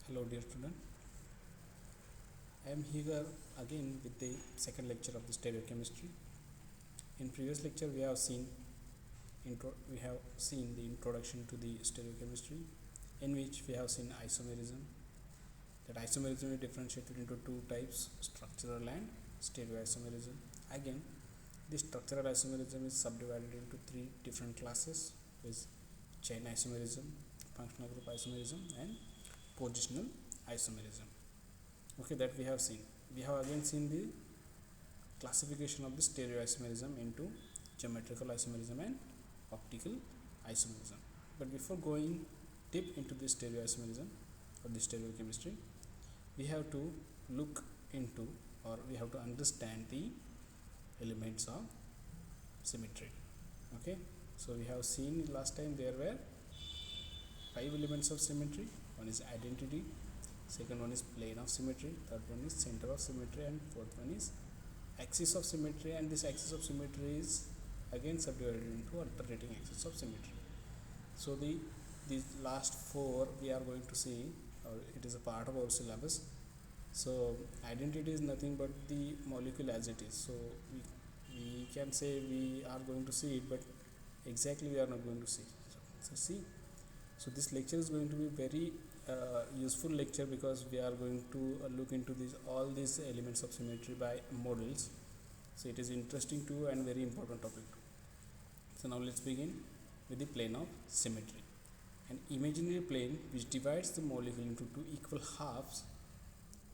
Hello dear student, I am here again with the second lecture of the stereochemistry. In previous lecture we have seen the introduction to the stereochemistry, in which we have seen isomerism. That isomerism is differentiated into two types, structural and stereoisomerism. Again, this structural isomerism is subdivided into three different classes, is chain isomerism, functional group isomerism and positional isomerism. Okay, that we have seen. We have again seen the classification of the stereoisomerism into geometrical isomerism and optical isomerism. But before going deep into the stereoisomerism or the stereochemistry, we have to look into, or we have to understand the elements of symmetry. Okay, so we have seen last time there were 5 elements of symmetry. One is identity, second one is plane of symmetry, third one is center of symmetry, and fourth one is axis of symmetry. And this axis of symmetry is again subdivided into alternating axis of symmetry. So these last 4 we are going to see, or it is a part of our syllabus. So identity is nothing but the molecule as it is. So we can say we are going to see it, but exactly we are not going to see. So see, so this lecture is going to be very useful lecture, because we are going to look into all these elements of symmetry by models. So it is interesting too and very important topic too. So now let's begin with the plane of symmetry. An imaginary plane which divides the molecule into two equal halves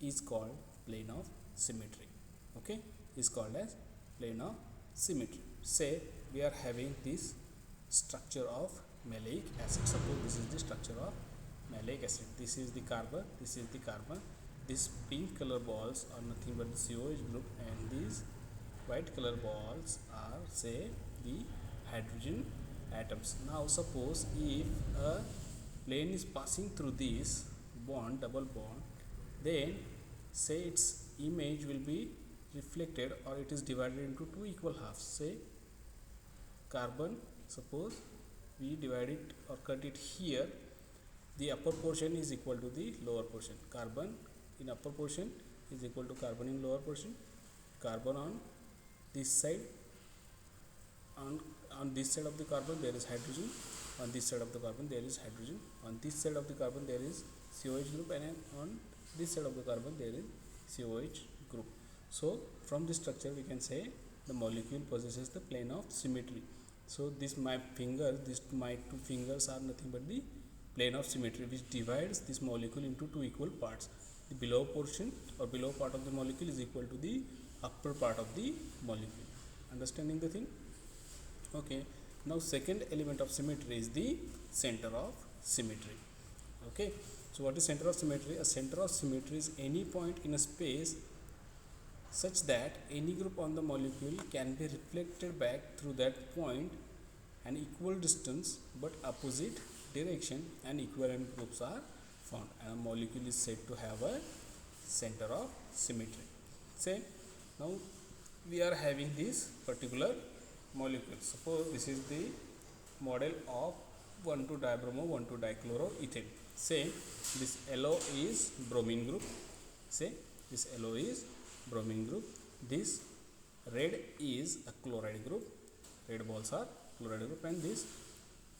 is called plane of symmetry. Okay, is called as plane of symmetry. Say we are having this structure of maleic acid. Suppose this is the structure of maleic acid. This is the carbon, this is the carbon. These pink color balls are nothing but the COH group, and these white color balls are, say, the hydrogen atoms. Now suppose if a plane is passing through this bond, double bond, then say its image will be reflected, or it is divided into two equal halves. Say carbon, suppose we divide it or cut it here, the upper portion is equal to the lower portion. Carbon in upper portion is equal to carbon in lower portion. Carbon on this side, on this side of the carbon there is hydrogen, on this side of the carbon there is hydrogen, on this side of the carbon there is COH group, and on this side of the carbon there is COH group. So from this structure we can say the molecule possesses the plane of symmetry. So my two fingers are nothing but the plane of symmetry, which divides this molecule into two equal parts. The below portion or below part of the molecule is equal to the upper part of the molecule. Understanding the thing? Okay, now second element of symmetry is the center of symmetry. Okay, so what is center of symmetry? A center of symmetry is any point in a space such that any group on the molecule can be reflected back through that point an equal distance but opposite direction, and equivalent groups are found, and a molecule is said to have a center of symmetry. Say now we are having this particular molecule. Suppose this is the model of 1,2-dibromo 1,2-dichloroethane. Say this LO is bromine group. Say this LO is bromine group. This red is a chloride group. Red balls are chloride group, and these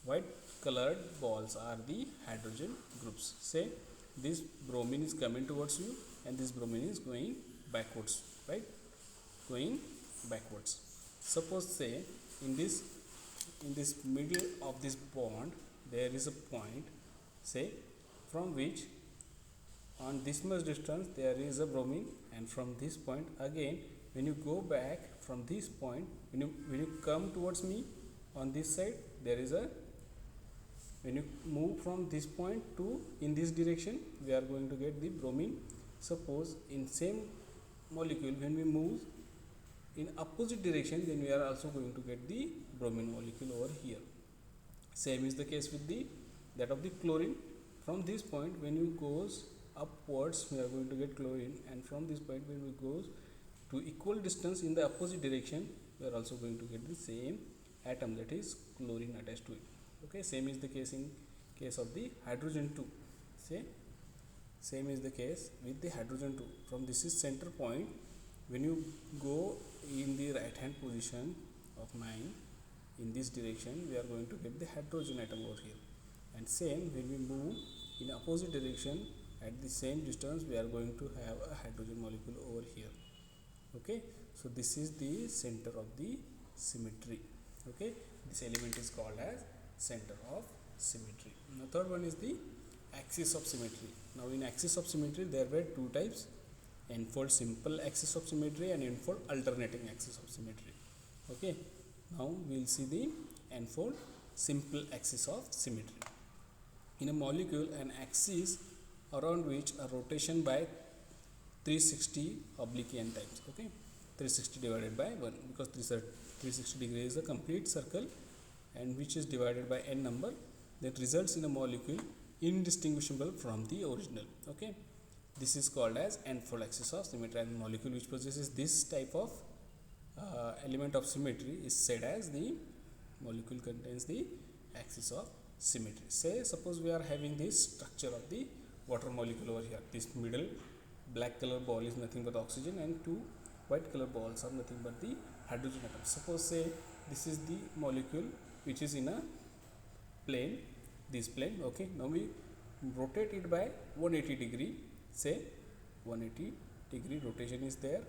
white colored balls are the hydrogen groups. Say this bromine is coming towards you, and this bromine is going backwards, right? Going backwards. Suppose say in this middle of this bond there is a point, say, from which on this much distance there is a bromine, and from this point again when you go back from this point, when you come towards me on this side, there is a, when you move from this point to in this direction, we are going to get the bromine. Suppose in same molecule when we move in opposite direction, then we are also going to get the bromine molecule over here. Same is the case with that of the chlorine. From this point when you goes upwards, we are going to get chlorine, and from this point when we goes to equal distance in the opposite direction, we are also going to get the same atom, that is chlorine attached to it. Okay, same is the case in case of the hydrogen too. Say Same is the case with the hydrogen too. From this is center point, when you go in the right hand position of 9 in this direction, we are going to get the hydrogen atom over here. And same when we move in opposite direction at the same distance, we are going to have a hydrogen molecule over here. Okay, so this is the center of the symmetry. Okay, this element is called as center of symmetry. The third one is the axis of symmetry. Now in axis of symmetry there were two types: n-fold simple axis of symmetry and n-fold alternating axis of symmetry. Okay, now we will see the n-fold simple axis of symmetry. In a molecule, an axis around which a rotation by 360 oblique n times. Okay, 360 divided by 1, because 360 degrees is a complete circle and which is divided by n number, that results in a molecule indistinguishable from the original. Okay, this is called as n-fold axis of symmetry, and molecule which possesses this type of element of symmetry is said as the molecule contains the axis of symmetry. Say suppose we are having this structure of the water molecule over here. This middle black color ball is nothing but oxygen and two white color balls are nothing but the hydrogen atoms. Suppose say this is the molecule which is in a plane, this plane. Okay, now we rotate it by 180 degree, say 180 degree rotation is there,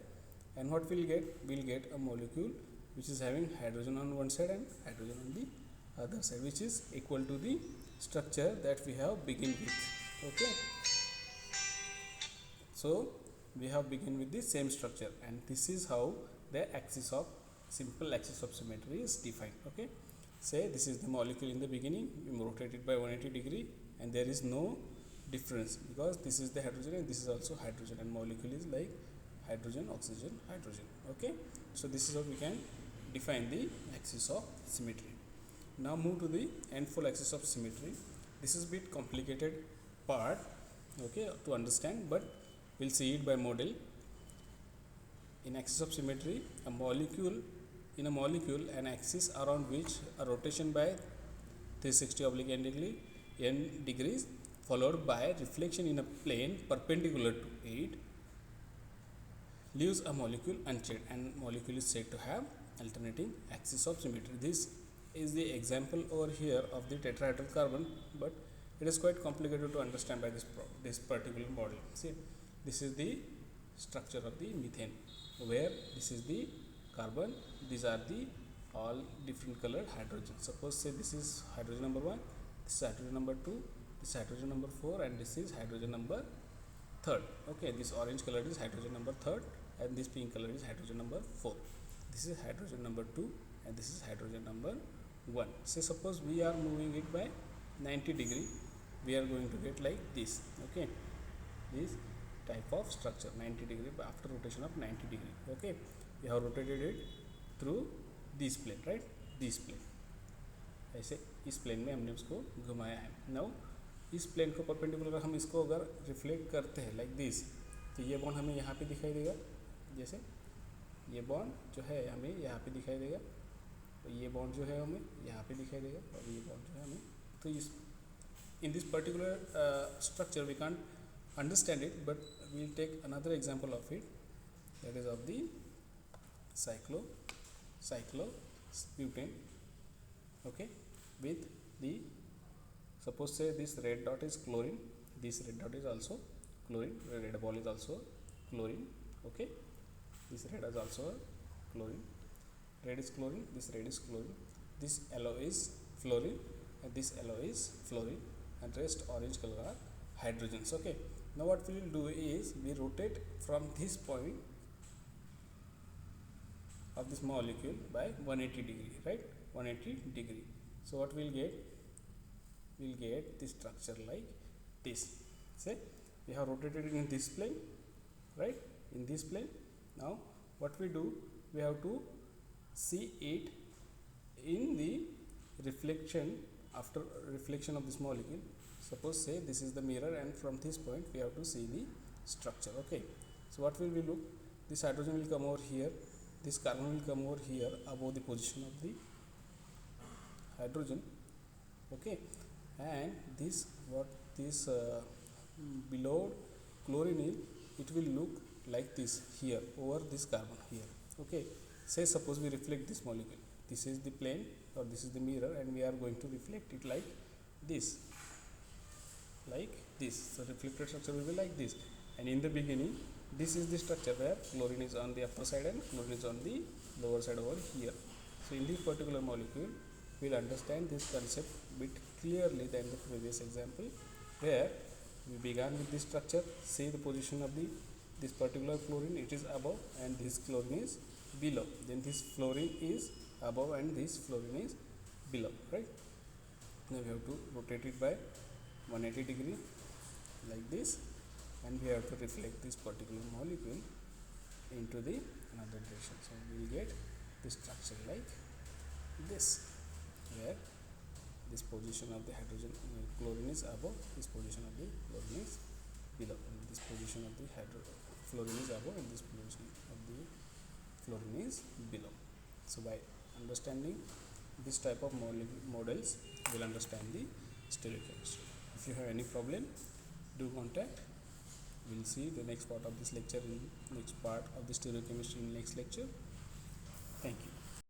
and what we'll get a molecule which is having hydrogen on one side and hydrogen on the other side, which is equal to the structure that we have begin with. Okay, so we have begin with the same structure, and this is how the axis of simple axis of symmetry is defined. Okay, say this is the molecule in the beginning, we rotate it by 180 degree and there is no difference because this is the hydrogen and this is also hydrogen, and molecule is like hydrogen, oxygen, hydrogen. Okay, so this is how we can define the axis of symmetry. Now move to the n-fold axis of symmetry. This is a bit complicated part, okay, to understand, but we'll see it by model. In axis of symmetry, in a molecule, an axis around which a rotation by 360 oblique n degrees followed by reflection in a plane perpendicular to it leaves a molecule unchanged, and molecule is said to have alternating axis of symmetry. This is the example over here of the tetrahedral carbon, but it is quite complicated to understand by this particular model. See, this is the structure of the methane, where this is the carbon, these are the all different colored hydrogen. Suppose say this is hydrogen number 1, this is hydrogen number 2, this is hydrogen number 4, and this is hydrogen number 3rd. Okay, this orange color is hydrogen number 3rd and this pink color is hydrogen number 4. This is hydrogen number 2 and this is hydrogen number 1. Say suppose we are moving it by 90 degree, we are going to get like this. Okay, this type of structure 90 degree after rotation of 90 degree. Okay, we have rotated it through this plane, right, this plane. ऐसे इस plane में हमने उसको घुमाया है. Now इस plane को perpendicular हम इसको अगर रिफ्लेक्ट करते हैं लाइक दिस, तो ये बॉन्ड हमें यहाँ पे दिखाई देगा, जैसे ये बॉन्ड जो है हमें यहाँ पे दिखाई देगा, तो ये बॉन्ड जो है हमें यहाँ पे दिखाई देगा, और ये बॉन्ड जो है हमें, तो इस in this particular structure we can't understand it, but we will take another example of it, that is of the cyclobutane. Okay, with the, suppose say this red dot is chlorine, this red dot is also chlorine, red ball is also chlorine. Okay, this red is also chlorine, red is chlorine, this red is chlorine, this yellow is fluorine and this yellow is fluorine, and rest orange color are hydrogens. Okay, now what we will do is we rotate from this point of this molecule by 180 degree, right, 180 degree. So what we'll get this structure like this. Say we have rotated it in this plane, right, in this plane. Now what we do, we have to see it in the reflection, after reflection of this molecule. Suppose say this is the mirror and from this point we have to see the structure. Okay, so what will we look, this hydrogen will come over here, this carbon will come over here above the position of the hydrogen. Okay, and this below chlorine it will look like this here over this carbon here. Okay, say suppose we reflect this molecule, this is the plane or this is the mirror, and we are going to reflect it like this, so reflected structure will be like this. And in the beginning this is the structure where chlorine is on the upper side and chlorine is on the lower side over here. So in this particular molecule we'll understand this concept bit clearly than the previous example, where we began with this structure. Say the position of this particular chlorine, it is above and this chlorine is below, then this fluorine is above and this fluorine is below, right? Now we have to rotate it by 180 degree like this, and we have to reflect this particular molecule into the another direction. So we will get the structure like this, where this position of the hydrogen chlorine is above, this position of the chlorine is below, and this position of the fluorine is above and this position of the fluorine is below. So by understanding this type of models, we will understand the stereochemistry. If you have any problem, do contact. We will see the next part of this lecture in next part of the stereochemistry in next lecture. Thank you.